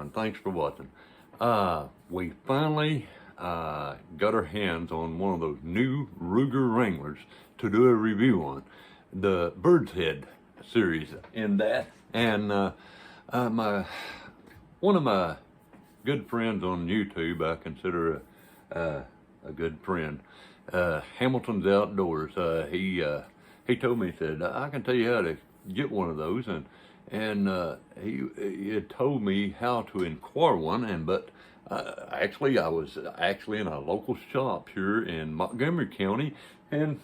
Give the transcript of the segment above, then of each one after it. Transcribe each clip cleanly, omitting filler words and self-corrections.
and thanks for watching. We finally got our hands on one of those new Ruger Wranglers to do a review on, the Birdshead series in that. And one of my good friends on YouTube, I consider a good friend, Hamilton's Outdoors. He told me, he said, I can tell you how to get one of those, and he had told me how to inquire one, but actually I was in a local shop here in Montgomery County, and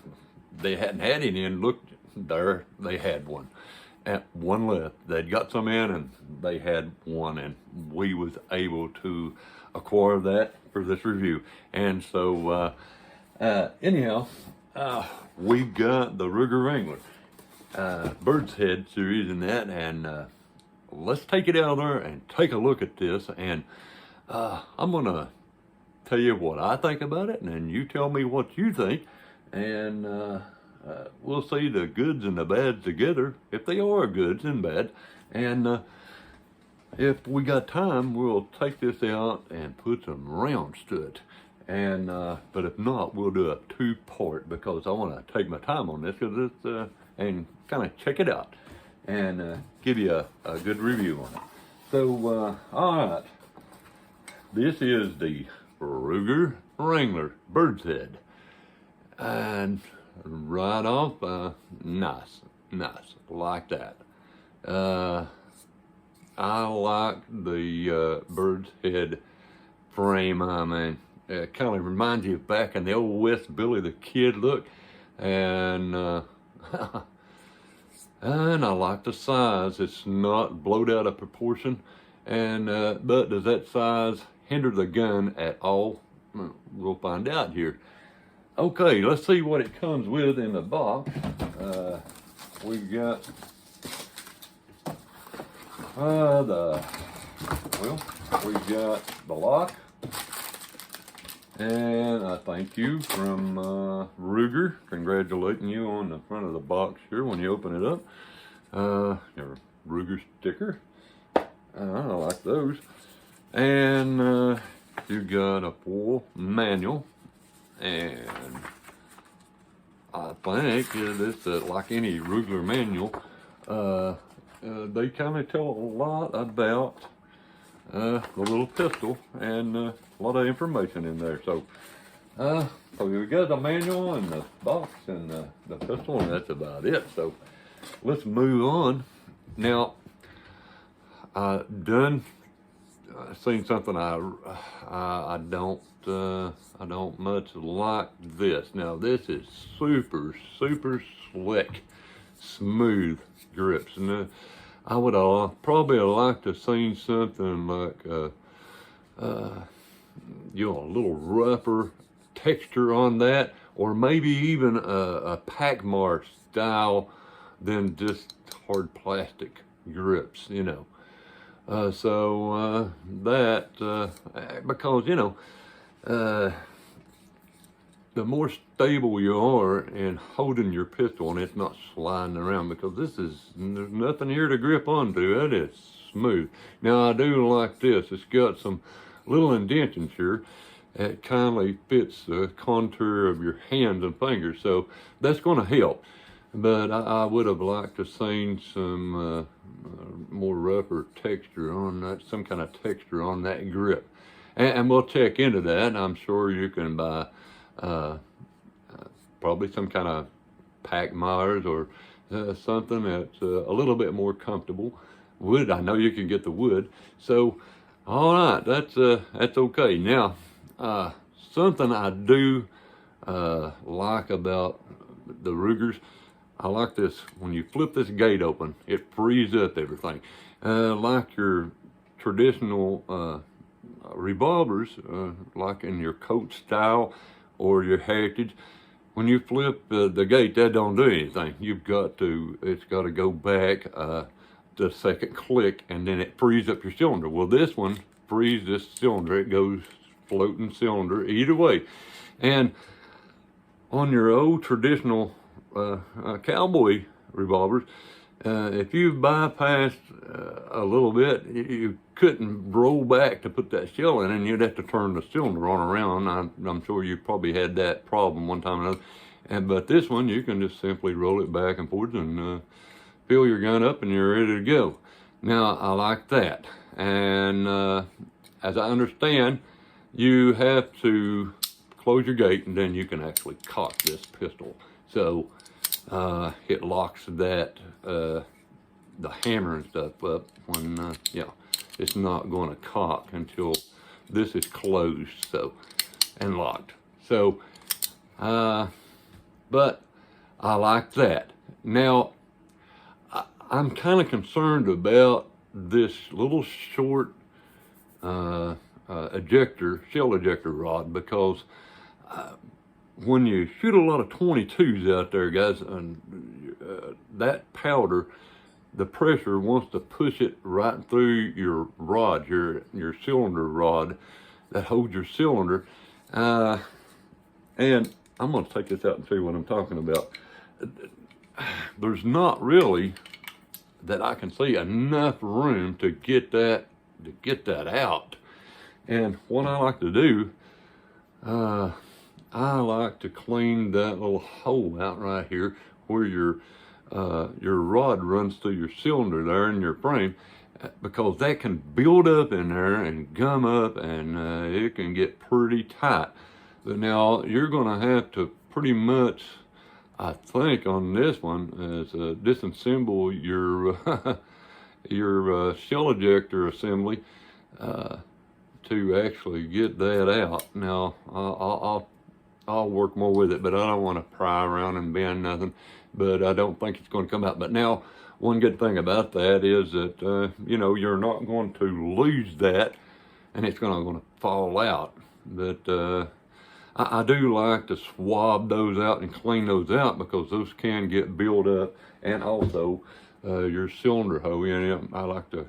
they hadn't had any, and looked there, they had one. At one left, they'd got some in, and they had one, and we was able to acquire that for this review. And so anyhow, we got the Ruger Wrangler Birdshead series in that, and let's take it out there and take a look at this. And I'm gonna tell you what I think about it, and then you tell me what you think, and we'll see the goods and the bads together, if they are goods and bad. And if we got time, we'll take this out and put some rounds to it. And but if not, we'll do a two-part, because I want to take my time on this, because it's and kind of check it out and give you a good review on it. So all right, this is the Ruger Wrangler Birdshead, and right off, nice, like that. I like the Birdshead frame. I mean, it kind of reminds you of back in the old West Billy the Kid look, and and I like the size. It's not blowed out of proportion, and but does that size hinder the gun at all? We'll find out here. Okay, let's see what it comes with in the box. We've got we've got the lock, and a thank you from Ruger, congratulating you on the front of the box here when you open it up. Your Ruger sticker, I like those. And you've got a full manual. And I think this, like any Ruger manual, they kind of tell a lot about the little pistol, and a lot of information in there. So, so we got the manual and the box and the pistol, and that's about it. So let's move on. Now, seen something I don't much like this. Now this is super slick, smooth grips, and I would probably like to seen something like you know, a little rougher texture on that, or maybe even a Pacmar style than just hard plastic grips, you know. Because, you know, the more stable you are in holding your pistol and it's not sliding around, because there's nothing here to grip onto. It is smooth. Now I do like this. It's got some little indentions here. It kindly fits the contour of your hands and fingers, so that's going to help. But I would have liked to seen some more rougher texture on that, some kind of texture on that grip. And we'll check into that. I'm sure you can buy probably some kind of Pacmars or something that's a little bit more comfortable. Wood, I know you can get the wood. So, all right, that's okay. Now, something I do like about the Rugers, I like this, when you flip this gate open, it frees up everything. Like your traditional revolvers, like in your Colt style or your Heritage, when you flip the gate, that don't do anything. It's got to go back the second click, and then it frees up your cylinder. Well, this one frees this cylinder. It goes floating cylinder either way. And on your old traditional cowboy revolvers, if you bypassed a little bit, you couldn't roll back to put that shell in, and you'd have to turn the cylinder on around. I'm sure you probably had that problem one time or another. But this one, you can just simply roll it back and forth and fill your gun up, and you're ready to go. Now, I like that. And as I understand, you have to close your gate, and then you can actually cock this pistol. So it locks that the hammer and stuff up when it's not going to cock until this is closed, so, and locked. So but I like that. Now I'm kind of concerned about this little short shell ejector rod, because when you shoot a lot of 22s out there, guys, and that powder, the pressure wants to push it right through your rod, your cylinder rod that holds your cylinder. And I'm going to take this out and show you what I'm talking about. There's not really, that I can see, enough room to get that out. And what I like to do, I like to clean that little hole out right here where your rod runs through your cylinder there in your frame, because that can build up in there and gum up, and it can get pretty tight. But now you're going to have to pretty much, I think, on this one, is disassemble your shell ejector assembly to actually get that out. Now I'll work more with it, but I don't want to pry around and bend nothing. But I don't think it's going to come out. But now, one good thing about that is that you're not going to lose that, and it's going to fall out. But I do like to swab those out and clean those out, because those can get built up. And also your cylinder hole, I like to,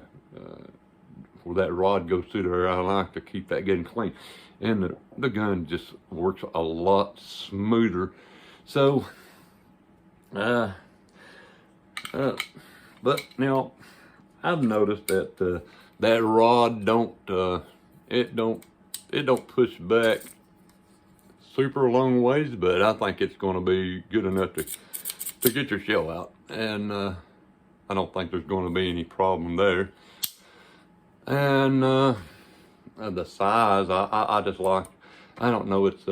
where that rod goes through there, I like to keep that getting clean. And the gun just works a lot smoother. So but now I've noticed that that rod don't push back super long ways, but I think it's going to be good enough to get your shell out, and I don't think there's going to be any problem there. And the size, I just like, I don't know, it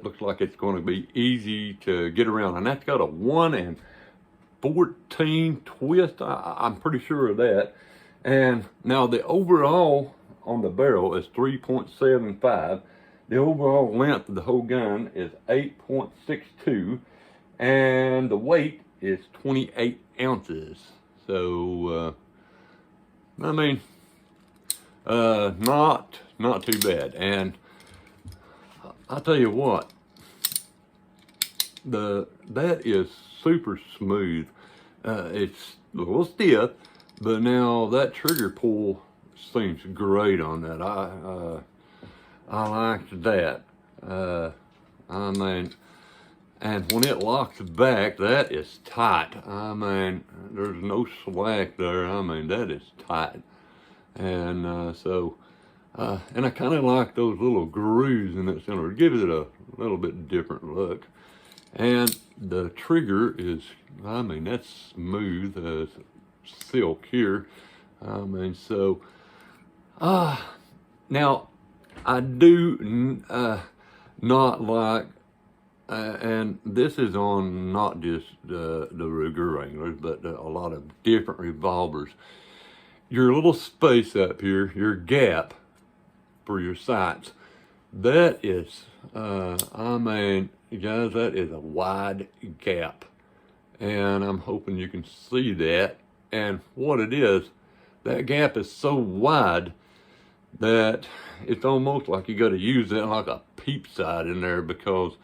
looks like it's going to be easy to get around, and that's got a 1 14 twist. I'm pretty sure of that. And now the overall on the barrel is 3.75. The overall length of the whole gun is 8.62, and the weight is 28 ounces. So I mean, not too bad. And I'll tell you what, that is super smooth. It's a little stiff, but now that trigger pull seems great on that. I liked that. I mean, and when it locks back, that is tight. I mean, there's no slack there. I mean, that is tight. And and I kind of like those little grooves in that center. It gives it a little bit different look. And the trigger is, I mean, that's smooth as silk here. I mean, so, now, I do not like, and this is on not just the Ruger Wranglers, but a lot of different revolvers. Your little space up here, your gap for your sights, that is, I mean, guys, that is a wide gap. And I'm hoping you can see that. And what it is, that gap is so wide that it's almost like you got to use that like a peep sight in there, because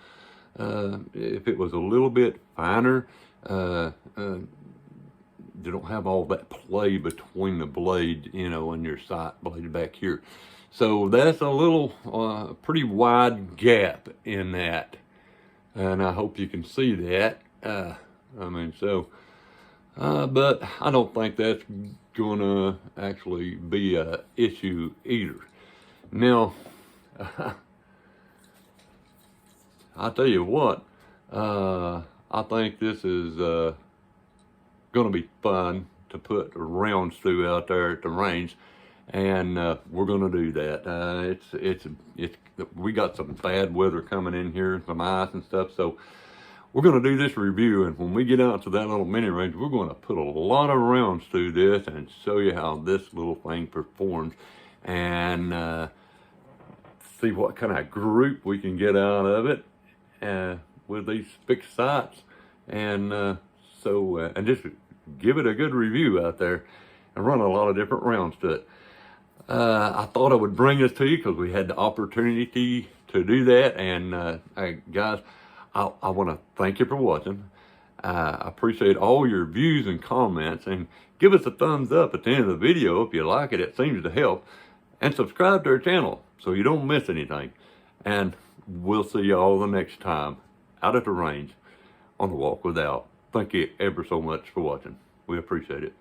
if it was a little bit finer, you don't have all that play between the blade, and your sight blade back here. So that's a little, pretty wide gap in that. And I hope you can see that. I mean, so, But I don't think that's gonna actually be a issue either. Now, I tell you what, I think this is gonna be fun to put rounds through out there at the range, and we're gonna do that. It's we got some bad weather coming in here, some ice and stuff, so we're going to do this review, and when we get out to that little mini range, we're going to put a lot of rounds through this and show you how this little thing performs, and see what kind of group we can get out of it with these fixed sights, and and just give it a good review out there and run a lot of different rounds to it. I thought I would bring this to you because we had the opportunity to do that, and guys, I want to thank you for watching. I appreciate all your views and comments, and give us a thumbs up at the end of the video if you like it. It seems to help. And subscribe to our channel so you don't miss anything. And we'll see you all the next time out at the range on the Walk Without. Thank you ever so much for watching. We appreciate it.